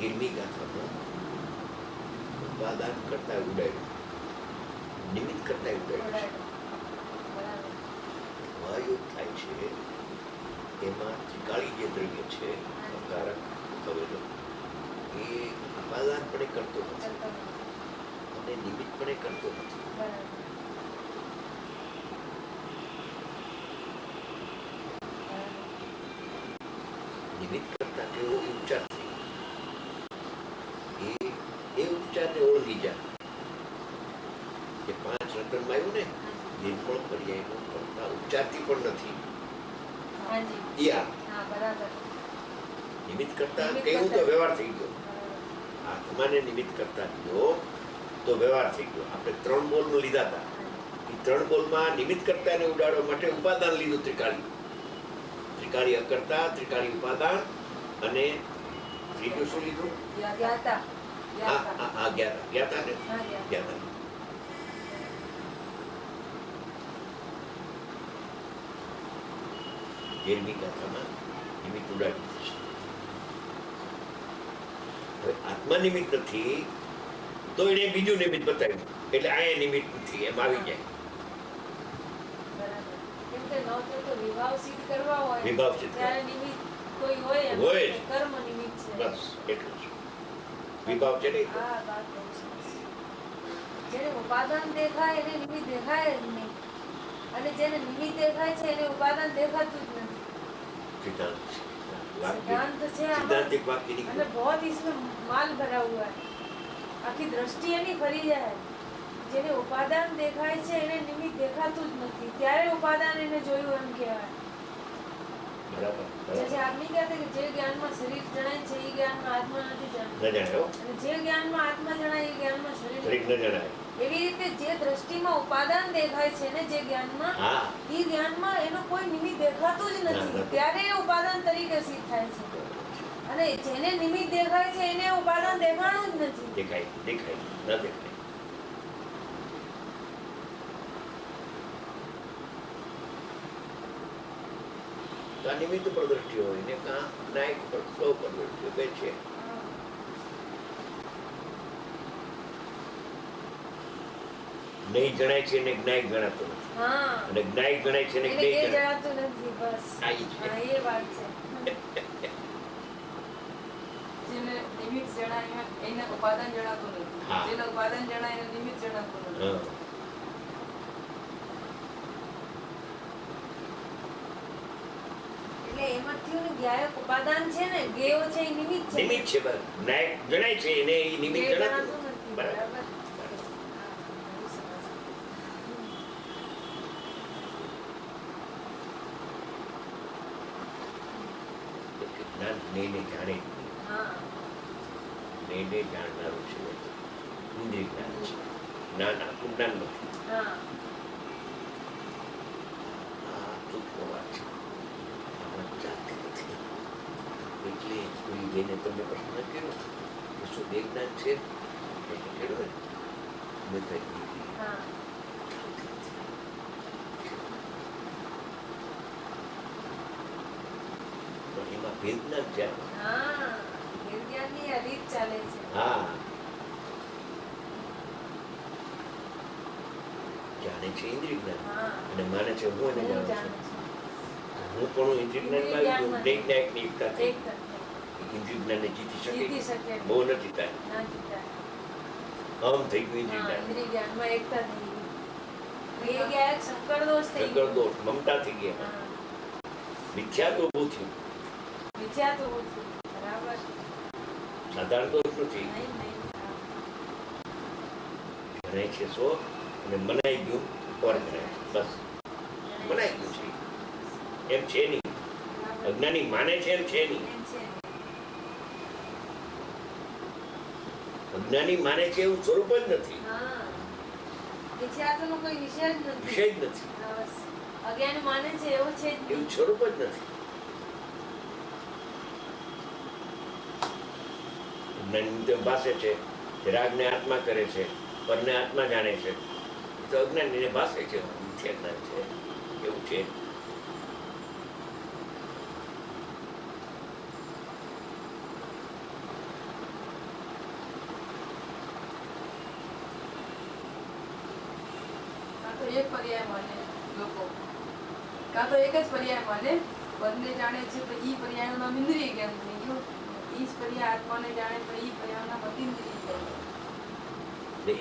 ગિરમી ગાથામાં ઉપાદાન કરતા ઉડાડ્યું, નિમિત્ત કરતા ઉડાડ્યું. મહાયુદ્ધ થાય છે એમાં ત્રિકાળી જે દ્રવ્ય છે કારક કવેલો એ ઉપાદાન પણ કરતો નથી અને નિમિત્ત પણ કરતો નથી. નિમિત્ત કરતા તેઓ ઉપચાર થઈ એ ઉપચારને ઓળખી જાય કે 5 રટનમાં આવ્યું ને નિર્મળ પર્યાયનો કરતા ઉપચારથી પણ નથી. નિમિત્ત કરતા કેવું તો વ્યવહાર થઈ ગયો. આત્માને નિમિત્ત કરતા ગયો તો વ્યવહાર થઈ ગયો. આપણે 3 બોલનું લીધા હતા. એ 3 બોલમાં નિમિત્ત કરતાને ઉડાડવા માટે ઉપાદાન લીધું ત્રિકાળી. ત્રિકાળી અકર્તા, ત્રિકાળી ઉપાદાન અને ત્રીજું શું લીધું? જ્ઞાતા ને જ્ઞાતા. ગિરમી ગાથામાં નિમિત્ત ઉડાડી દીધું. હવે આત્મા નિમિત્ત નથી તો એને બીજું નિમિત્ત બતાવ્યું એટલે આ નિમિત્ત નથી એમ આવી જાય. વિભાવ સિદ્ધ કરવા હોય ત્યારે નિમિત્ત કોઈ હોય કર્મ નિમિત્ત છે. બસ એટલું જ વિભાવ છે ને. જેને ઉપાદાન દેખાય એને નિમિત્ત દેખાય જ નહીં અને જેને નિમિત્ત દેખાય છે એને ઉપાદાન દેખાતું જ નથી. सिद्धांत છે सिद्धांतिक वाक्य नहीं અને बहुत इसमें माल भरा हुआ है. આખી દ્રષ્ટિ એની ફરી જાય. જેને ઉપાદાન દેખાય છે એને નિમિત્ત દેખાતું જ નથી ત્યારે ઉપાદાન એને જોયું એમ કહેવાય. બરાબર. જે આપની કહેતે કે જે જ્ઞાનમાં શરીર જણાય છે એ જ્ઞાનમાં આત્મા નથી જણાય. અને જે જ્ઞાનમાં આત્મા જણાય એ જ્ઞાનમાં શરીર ન જણાય. એવી રીતે જે દ્રષ્ટિમાં ઉપાદાન દેખાય છે ને જે જ્ઞાનમાં એ જ્ઞાનમાં એનો કોઈ નિમિત્ત દેખાતું જ નથી ત્યારે એ ઉપાદાન તરીકે સિદ્ધ થાય છે. અને જેને નિમિત્ત દેખાય છે એને ઉપાદાન દેખાણું જ નથી. દેખાય ન દેખાય. નિમિત્ત પ્રદૃષ્ટિ હોય ને કાં ન્યાય સ્વ પ્રદૃષ્ટિ બે છે. નહીં જણાય છે ને જ્ઞાય ગણાતો નથી અને જ્ઞાય ગણાય છે ને જ્ઞેય જણાતું નથી. બસ એ વાત છે. જેને નિમિત્ત જણાય એને ઉપાદાન જણાતું નથી, જેને ઉપાદાન જણાય એને નિમિત્ત જણાતું નથી. એટલે એમાં થયું ને જ્ઞાયક ઉપાદાન છે ને જ્ઞેય છે એ નિમિત્ત છે. નિમિત્ત છે બસ જ્ઞાય જણાય છે એને એ નિમિત્ત જણાતું નથી. બરાબર. જ્ઞાનને જાણે જ્ઞાનને જાણનારું છે ઇન્દ્રિય જ્ઞાન છે. જ્ઞાન આખું જ્ઞાન નથી. આ સૂક્ષ્મ વાત છે. આમાં જાણતી નથી એટલે કોઈ બેને તમને પ્રશ્ન કર્યો કે શું બે જ્ઞાન છે કર્યો મેં કહી એમાં ભેદ ના જાણે છે ઇન્દ્રિય જ્ઞાન અને માને છે હું એને જાણું છું. હું પણ ઇન્દ્રિય જ્ઞાનમાં જ્ઞાનની એકતા થઈ ઇન્દ્રિય જ્ઞાનને જીતી શકે બહુ નથી થાય. આમ થઈ ગયું ઇન્દ્રિય જ્ઞાનમાં એકતા થઈ ગઈ. સંકરદોષ મમતા થઈ ગયા. મિથ્યા તો બહુ થયું. સાધારણ દોષ નથી. જણાય છે સો અને મનાઈ ગયું ઓર જણાય બસ મનાઈ ગયું છે એમ છે નહીં. અજ્ઞાની માને છે એમ છે નહીં. અજ્ઞાની માને છે એવું સ્વરૂપ જ નથી. વિષય જ નથી. અજ્ઞાની માને છે એવું છે એવું સ્વરૂપ જ નથી. ભાષે છે રાગને આત્મા કરે છે, પરને આત્મા જાણે છે, તો અજ્ઞાનીને ભાષે છે મિથ્યા જ્ઞાન છે એવું છે. બે પર્યાય માને લોકો, કાં તો એક જ પર્યાય માને, પદને જાણે છે તો ઈ પર્યાયનું નામ ઇન્દ્રિય જ્ઞાન થઈ ગયું, ઈ જ પર્યાય આત્માને જાણે તો ઈ પર્યાયનું નામ અતિન્દ્રિય જ્ઞાન.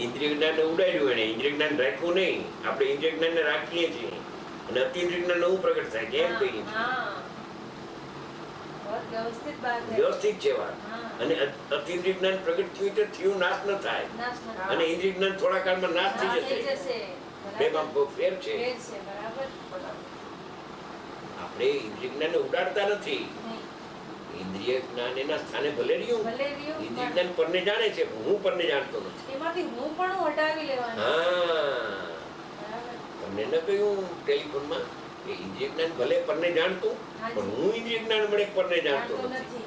ઇન્દ્રિય જ્ઞાન ઉડાડ્યું એને, ઇન્દ્રિય જ્ઞાન રાખ્યું નહીં. આપણે ઇન્દ્રિય જ્ઞાન ને રાખીએ છીએ અને અતિન્દ્રિય જ્ઞાન નવું પ્રગટ થાય છે એમ કહીએ છીએ. વ્યવસ્થિત છે વાત. અને અતિન્દ્રિય જ્ઞાન પ્રગટ થયું તો થયું નાશ ન થાય, અને ઇન્દ્રિય જ્ઞાન થોડા કાળમાં નાશ થઈ જશે. બેમાં બહુ ફેર છે. આપણે ઇન્દ્રિય જ્ઞાન ઉડાડતા નથી. ઇન્દ્રિય જ્ઞાન એના સ્થાને ભલે રહ્યું, ઇન્દ્રિય જ્ઞાન પરને જાણે છે, હું પરને જાણતો નથી. એમાંથી હું પણ હટાવી લેવાનું. હા, તમને ન કહ્યું ટેલિફોનમાં કે ઇન્દ્રિય જ્ઞાન ભલે પરને જાણતું, પણ હું ઇન્દ્રિય જ્ઞાન મળે પરને જાણતો નથી.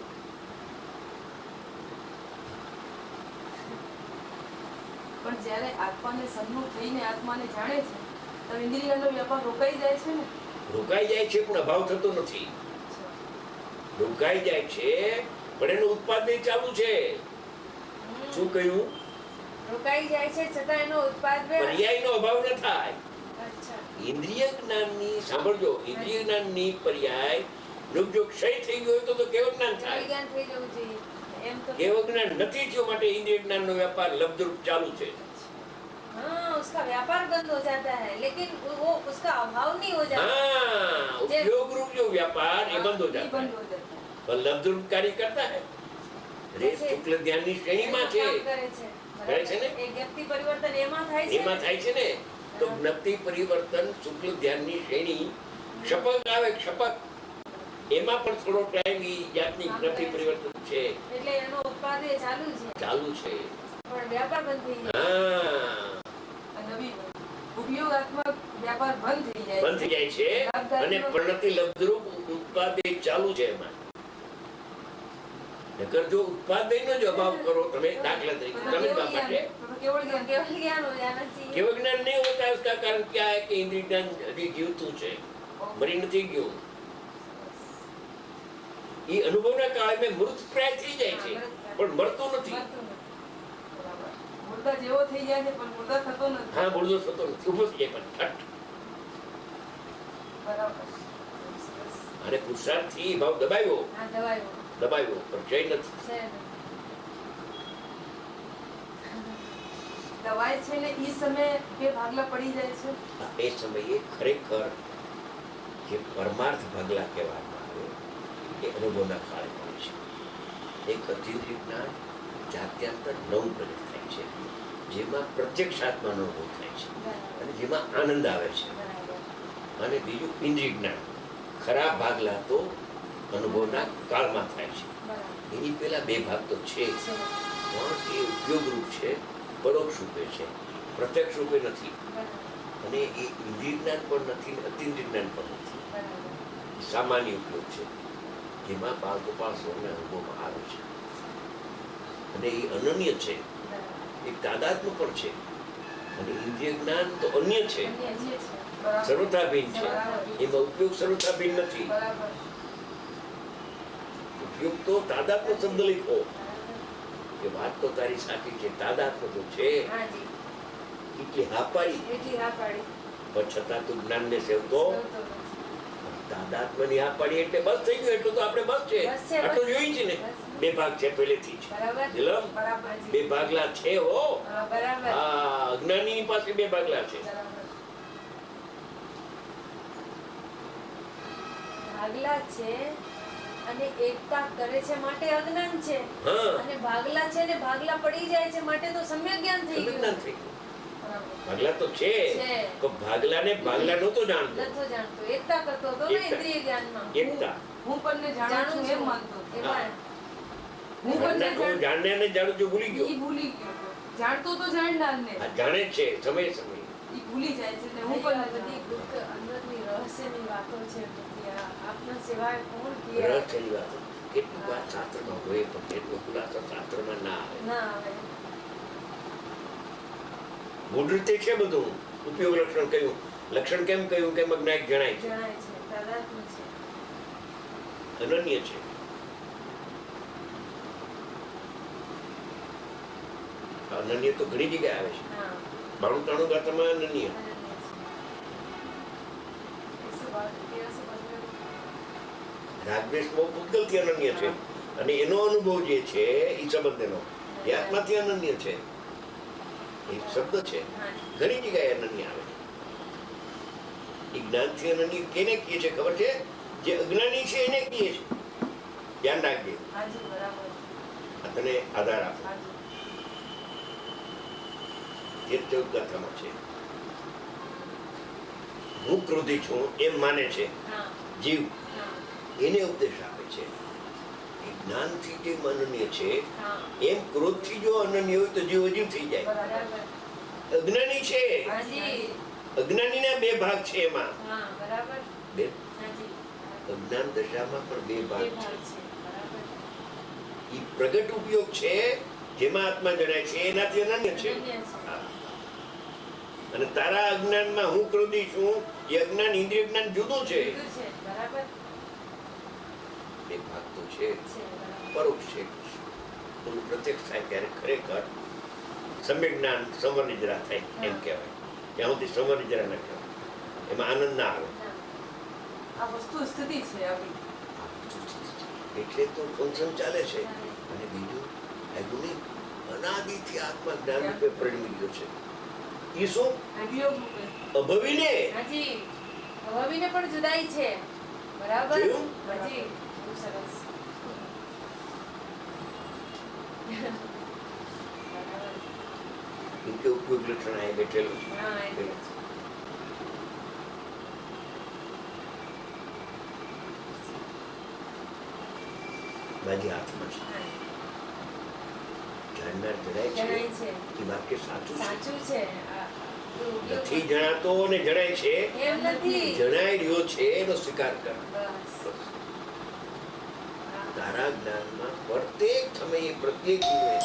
પણ જ્યારે આત્માને સન્મુખ થઈને આત્માને જાણે છે તો ઇન્દ્રિયનો વ્યાપાર રોકાઈ જાય છે ને? રોકાઈ જાય છે પણ અભાવ થતો નથી. રોકાઈ જાય છે પણ એનું ઉત્પાદન ચાલુ છે. શું કહ્યું? રોકાઈ જાય છે છતાં એનો ઉત્પાદન પર્યાયનો અભાવ ન થાય. ઇન્દ્રિય જ્ઞાનની સાંભળજો, ઇન્દ્રિય જ્ઞાનની પર્યાય જો ક્ષય થઈ ગયો હોય તો કેવું જ્ઞાન થાય? જ્ઞાન થઈ જવું જોઈએ. એમ તો કેવું જ્ઞાન નથી થયો માટે ઇન્દ્રિય જ્ઞાનનો વ્યાપાર લબ્ધરૂપ ચાલુ છે. हाँ, उसका व्यापार बंद हो जाता है, लेकिन वो उसका अभाव नहीं हो जाता. हाँ, उपयोग रूप जो व्यापार ये बंद हो जाता है, पर लब्ध रूप कार्य करता है. रेस शुक्ल ज्ञानની શ્રેણીમાં છે. કરે છે ને? એક વ્યક્તિ પરિવર્તન એમાં થાય છે. એમાં થાય છે ને? તો જ્ઞપ્તિ પરિવર્તન શુક્લ ધ્યાનની શ્રેણી ક્ષપક આવે, ક્ષપક એમાં પણ થોડો ટાઈમ ઈ જાતની જ્ઞપ્તિ પરિવર્તન છે. એટલે એનો ઉત્પાદન ચાલુ છે. ચાલુ છે. પણ વ્યાપાર બંધ થઈ જાય. હા, ઉપયોગાત્મક વ્યાપાર બંધ થઈ જાય છે અને પરિણતિ લબ્ધરૂપ ઉત્પાદન ચાલુ છે એમાં. નકર જો ઉત્પાદનનો જ અભાવ કરો તમે, દાખલા તરીકે સમજવા માટે केवल ज्ञान हो जाना चाहिए. કેવળ જ્ઞાન નહીં હોતા, उसका कारण क्या है कि इंद्रिय ज्ञान હજી જીવતું છે, મરી નથી ગયું. એ અનુભવના કાળે મૃત પ્રાય થઈ જાય છે પણ મરતો નથી. મુર્દા જેવો થઈ જાય છે પણ મુર્દા થતો નથી. હા, મુર્દો થતો નથી, ઊભો થઈ જાય પણ ઠટ. બરાબર. અને પુરુષાર્થથી ભાવ દબાવ્યો, હા, દબાવ્યો પણ જય નથી. દવાઈ છે ને ઈ સમયે બે ભાગલા પડી જાય છે. એ સમયે ખરેખર જે પરમાર્થ ભાગલા કહેવામાં આવે એ અનુભવના કાળે પડે છે. એક અતિન્દ્રિય જ્ઞાન જાત્યંતર નવું પ્રગટ થાય છે, જેમાં પ્રત્યક્ષાત્માનો અનુભવ થાય છે અને જેમાં આનંદ આવે છે. અને બીજું ઇન્દ્રિય જ્ઞાન ખરા ભાગલા તો અનુભવના કાળમાં થાય છે. એની પેલા બે ભાગ તો છે, પણ એ ઉપયોગ રૂપ છે, પરોક્ષ રૂપે છે, પ્રત્યક્ષ રૂપે નથી. અને એ ઇન્દ્રિય જ્ઞાન પણ નથી, અતિન્દ્રિય જ્ઞાન પણ નથી. સામાન્ય ઉપયોગ છે જેમાં બાળ ગોપાલ સ્વરને અનુભવમાં આવે છે. અને એ અનન્ય છે, એક તાદાત્મ્ય પણ છે. અને ઇન્દ્રિય જ્ઞાન તો અન્ય છે, સર્વથાભિન્ન છે. એમાં ઉપયોગ સર્વથાભિન્ન નથી. ઉપયોગ તો તાદાત્મ્ય શબ્દ લખો કે વાત તો તારી સાચી છે, તાદાત્મ્ય તો છે. એટલી હા પાડી, પણ છતાં તું જ્ઞાન ને સેવતો તાદાત્મ્યની હા પાડી એટલે બસ થઈ ગયું. એટલું તો આપણે બસ છે, આટલું જોઈ છે ને. બે ભાગ છે પહેલેથી જ, બે ભાગલા છે. હો, હા, અજ્ઞાની પાસે બે ભાગલા છે. ભાગલા છે અને એકતા કરે છે માટે અજ્ઞાન છે, અને ભાગલા છે ને ભાગલા પડી જાય છે માટે તો સમ્યક જ્ઞાન થઈ ગયું. ભાગલા તો છે, તો ભાગલાને ભાગલા નહોતો જાણતો, એકતા કરતો હતો ને ઇન્દ્રિય જ્ઞાનમાં. એકતા હું પણ જાણું છું એમ માનતો. હું જાણનારને જાણું છું ભૂલી ગયો. ઈ ભૂલી ગયો. જાણતો તો જાણનારને જાણે છે સમય સમય ઈ ભૂલી જાય છે. હું પણ બધી ગુપ્ત અંદરની રહસ્યની વાતો છે. આપના સિવાય કોણ કે રહસ્યની વાતો કેટલીક વાત શાસ્ત્રમાં હોય પણ કેટલો ખુલાસો શાસ્ત્રમાં ના આવે. મૂળ રીતે છે બધું. ઉપયોગ લક્ષણ કહ્યું, લક્ષણ કેમ કહ્યું કે જ્ઞાન જણાય છે, અનન્ય છે. અનન્ય તો ઘણી જગ્યાએ આવે છે. 92 ગાથામાં અનન્ય. રાગદ્વેષ બહુ પૂતગલથી અનન્ય છે, અને એનો અનુભવ જે છે એ સંબંધનો એ આત્માથી અનન્ય છે. એક શબ્દ છે, ઘણી જગ્યાએ અનન્ય આવે છે. એ જ્ઞાનથી અનન્ય કેને કહે છે ખબર છે? જે અજ્ઞાની છે એને કહે છે. ધ્યાન રાખજે, હાજી બરાબર. આ તને આધાર આપો. હાજી. 13-14 ગાથામાં છે, હું ક્રોધી છું એમ માને છે હા જીવ, હા એને ઉપદેશ આપે છે. એ જ્ઞાનથી જે અનન્ય છે હા એમ ક્રોધથી જો અનન્ય હોય તો જીવ અજીવ થઈ જાય. બરાબર. અજ્ઞાની છે, હાજી અજ્ઞાનીના બે ભાગ છે. એમાં હા બરાબર. બે હાજી અજ્ઞાન દશામાં પણ બે બે ભાગ ભાગ છે. છે. બરાબર. એ પ્રગટ ઉપયોગ છે જેમાં આત્મા જણાય છે, એનાથી અનન્ય છે. અનન્ય છે. હા. અને તારા અજ્ઞાનમાં હું ક્રોધી છું એ અજ્ઞાન ઇન્દ્રિય જ્ઞાન જુદું છે. જુદું છે. બરાબર બે ભાગ તો છે, છે. બરાબર. પરોક્ષ છે. એનું પ્રત્યક્ષ થાય ત્યારે ખરેખર સમ્યક જ્ઞાન સંવર્નિજરા થાય એમ કહેવાય. ત્યાં સુધી સંવર્નિજરા ન કહેવાય, એમાં આનંદ ના આવે. હા. આ વસ્તુ સ્થિતિ છે આપણી. એટલે તો ફંક્શન ચાલે છે. અને બીજું એનું અનાદિથી આત્મા જ્ઞાન રૂપે પરિણમી ગયો છે. એ શું? વિયોગ રૂપે. અભવીને હાજી હવીને પણ જુદાઈ છે. બરાબર. જોયું? હાજી બહુ સરસ. બરાબર. કેમ કે ઉપયોગ લક્ષણ આ બેઠેલું છે. હા એટલે જ. મારી હાથમાં છે. હા. જાણનાર જણાય છે જણાય છે. એ વાક્ય સાચું છે. સાચું છે. આ યોગ્ય નથી જણાતો અને જણાય છે, એમ નથી. જણાઈ રહ્યો છે એનો સ્વીકાર કર. બસ. હા. તારા જ્ઞાનમાં પ્રત્યેક સમયે પ્રત્યેક જીવને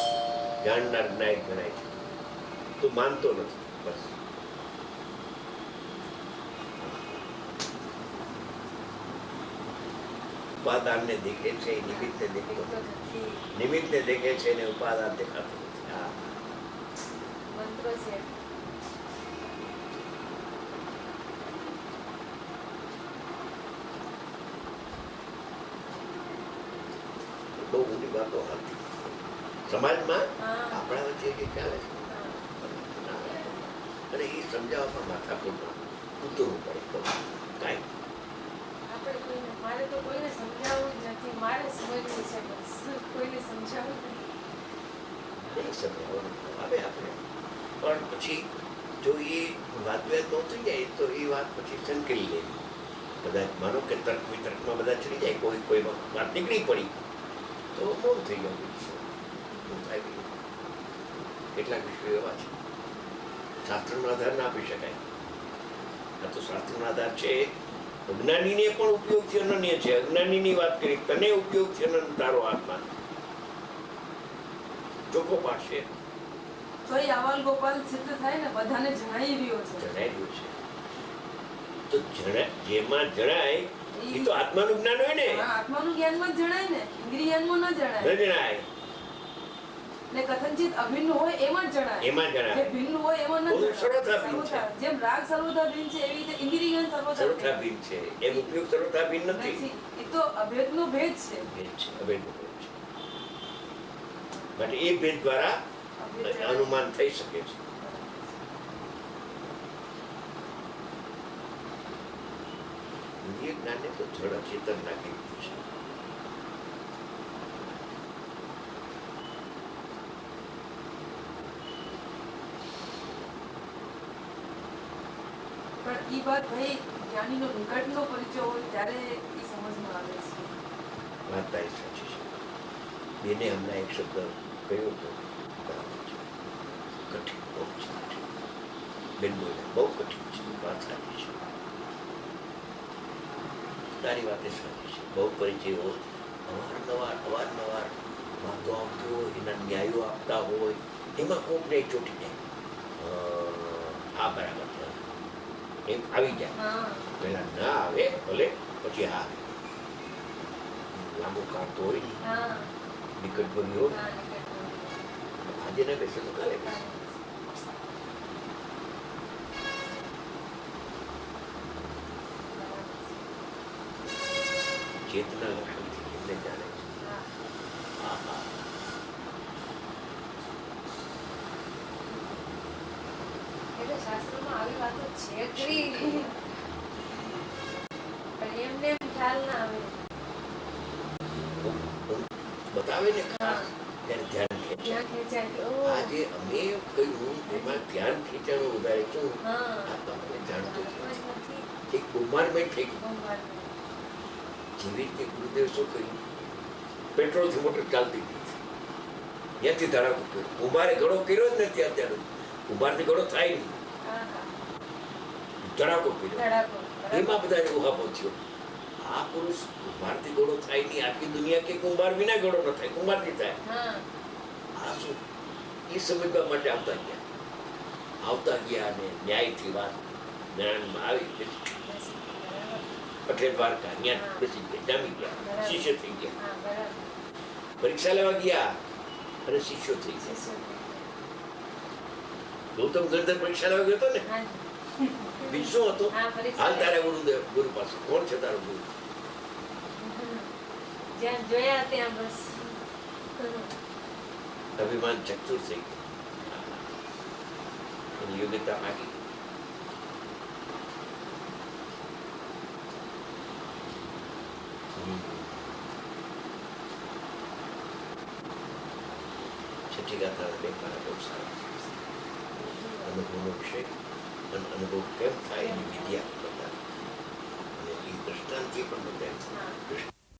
જાણનાર જ્ઞાયક ગણાય છે. તું માનતો નથી. બસ ઉપાદાનને દેખે છે, નિમિત્તને દેખતો એક તો નથી. નથી. નિમિત્તને દેખે છે ને ઉપાદાન દેખાતું નથી. હા. મંત્રો છે. બહુ ઊંડી વાતો હતી સમાજમાં. હા. આપણા વચ્ચે જે ચાલે છે હા. અને એ સમજાવવામાં માથાકૂટમાં ઉતરવું પડે તો કાંઈ આપણે કોઈને મારે તો કોઈને સમજાવવું જ નથી. મારે સમજવું છે બસ. કોઈને સમજાવવું નથી. નહીં સમજાવવાનું આવે આપણે, પણ પછી જો એ વાદવિવાદ ન થઈ જાય તો એ વાત પછી સંકેલી લેવી. કદાચ માનો કે તર્ક વિતર્કમાં બધા ચડી જાય, કોઈ વાત નીકળી પડી તો મૌન થઈ જવું. શું થાય બીજું? કેટલાક વિષયો એવા છે શાસ્ત્રનો આધાર ના આપી શકાય. આ તો શાસ્ત્રનો આધાર છે. અજ્ઞાનીને પણ ઉપયોગથી અનન્ય છે. અજ્ઞાનીની વાત કરી, તને ઉપયોગથી અનન્ય તારો આત્મા ચોખ્ખો પાડશે. તો એ આવાલ ગોપાલ સિદ્ધ થાય ને, બધાને જણાઈ રહ્યો છે. જણાઈ રહ્યું છે તો જેમાં જણાય એ તો આત્માનું જ્ઞાન હોય ને. હા, આત્માનું જ્ઞાનમાં જ જણાય ને, ઇન્દ્રિયમાં ન ન જણાય. જણાય ને કથનચિત અભિન્ન હોય એમાં જ જણાય. એમાં જે જણાય. ભિન્ન હોય એમાં ન બહુ જણાય. સર્વથાભિન્ન છે. જેમ રાગ સર્વથાભિન્ન છે એવી રીતે ઇન્દ્રિય સર્વથા સર્વથાભિન્ન ભિન્ન છે. એમ ઉપયોગ સર્વથા ભિન્ન નથી. નથી. એ તો અભેદનો ભેદ છે. ભેદ છે, અભેદનો ભેદ છે. માટે એ ભેદ દ્વારા અભેદ જણાય. અનુમાન થઈ શકે છે. ઇન્દ્રિય જ્ઞાનને તો જડ અચેતન નાખી દીધું છે. પણ ઈ વાત ભાઈ જ્ઞાનીનો નિકટનો પરિચય હોય ત્યારે ઈ સમજમાં આવે છે. વાત તારી સાચી છે. બેને હમણાં એક શબ્દ કહ્યો હતો, બરાબર છે. કઠિન, બહુ જ કઠિન. બેન બોલ્યા બહુ કઠિન છે. વાત સાચી છે. તારી વાત એ સાચી છે. બહુ પરિચય હોય, અવારનવાર વાતો આવતી હોય, એના ન્યાયો આપતા હોય, એમાં કોકને ચોટી જાય. આ બરાબર છે એમ આવી જાય. હા. પેલા ના આવે ભલે, પછી હા લાંબુ કાઢતો હોય, હા. નિકટ બન્યો હોય, હા. નિકટ. આજે ના બેસે તો કાલે બેસે. ચેતના લક્ષણથી એમને જાણે છે. હા. હા હા એટલે શાસ્ત્રમાં આવી વાતો છે ખરી, પણ એમને એમ ખ્યાલ ના આવે. બતાવે ને ખાસ ત્યારે ધ્યાન ખેંચાય. ધ્યાન ખેંચાય કે ઓહ, આજે અમે કહ્યું એમાં ધ્યાન ખેંચાણું વધારે શું હા, આ તમને જાણતો જ આત્મા જ નથી. નથી. એક બોમ્બાર્ડમેન્ટ થઈ ગયું. બોમ્બાર્ડમેન્ટ. જેવી રીતે ગુરુદેવ શું કર્યું, પેટ્રોલથી મોટર ચાલતી હતી ત્યાંથી ધડાકો કર્યો. કુંભારે ઘડો કર્યો જ નથી અત્યારે. કુંભારથી ઘડો થાય નહીં, હા, હા. ધડાકો કર્યો. ધડાકો. એમાં બધાને ઉહાપો થયો. આ પુરુષ કુંભારથી ઘડો થાય નહીં, આખી દુનિયા કે કુંભાર વિના ઘડો ન થાય, કુંભારથી થાય. હા. આ શું એ સમજવા માટે આવતા ગયા અને ન્યાયથી વાત જ્ઞાનમાં આવી. બરાબર. પટેલ દ્વારકા ત્યાં બેસી ગયા, જામી ગયા, શિષ્ય થઈ ગયા. હા, બરાબર. પરીક્ષા લેવા ગયા અને શિષ્યો થઈ ગયા. શિષ્ય. ગૌતમ ગંધર પરીક્ષા લેવા ગયો હતો ને, હા. બીજું શું હતું? હા, પરીક્ષા હાલ તારા ગુરુદેવ ગુરુ પાસે કોણ છે તારો ગુરુ? જ્યાં જોયા ત્યાં બસ. અભિમાન ચકચૂર થઈ ગયું. એની યોગ્યતા માગી. છઠ્ઠી ગાથા બે મારા બહુ સારા છે. અનુભવનો વિષય અને અનુભવ કેમ થાય એની વિદ્યા બતાવે અને એ દ્રષ્ટાંતથી પણ બતાવે. હા.